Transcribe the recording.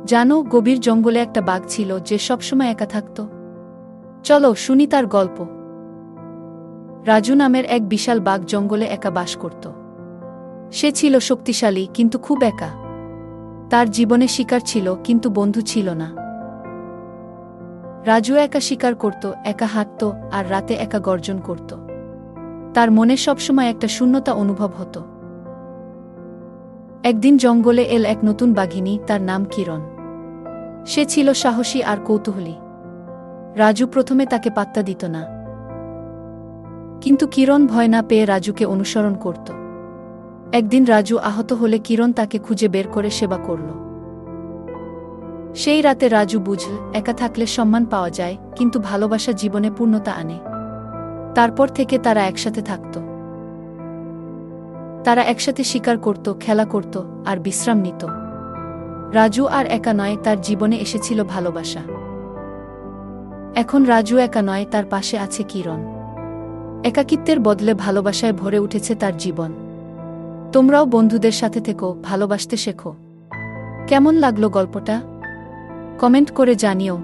জানো, গভীর জঙ্গলে একটা বাঘ ছিল যে সবসময় একা থাকত। চলো শুনি তার গল্প। রাজু নামের এক বিশাল বাঘ জঙ্গলে একা বাস করত। সে ছিল শক্তিশালী কিন্তু খুব একা। তার জীবনে শিকার ছিল কিন্তু বন্ধু ছিল না। রাজু একা শিকার করত, একা হাঁটত, আর রাতে একা গর্জন করত। তার মনে সবসময় একটা শূন্যতা অনুভব হতো। একদিন জঙ্গলে এল এক নতুন বাঘিনী, তার নাম কিরণ। সে ছিল সাহসী আর কৌতূহলী। রাজু প্রথমে তাকে পাত্তা দিত না, কিন্তু কিরণ ভয় না পেয়ে রাজুকে অনুসরণ করত। একদিন রাজু আহত হলে কিরণ তাকে খুঁজে বের করে সেবা করল। সেই রাতে রাজু বুঝল, একা থাকলে সম্মান পাওয়া যায়, কিন্তু ভালোবাসা জীবনে পূর্ণতা আনে। তারপর থেকে তারা একসাথে থাকত। তারা একসাথে শিকার করত, খেলা করত, আর বিশ্রাম নিত। রাজু আর একা নয়, তার জীবনে এসেছিল ভালোবাসা। এখন রাজু একা নয়, তার পাশে আছে কিরণ। একাকিত্বের বদলে ভালোবাসায় ভরে উঠেছে তার জীবন। তোমরাও বন্ধুদের সাথে থেকো, ভালোবাসতে শেখো। কেমন লাগলো গল্পটা? কমেন্ট করে জানিও।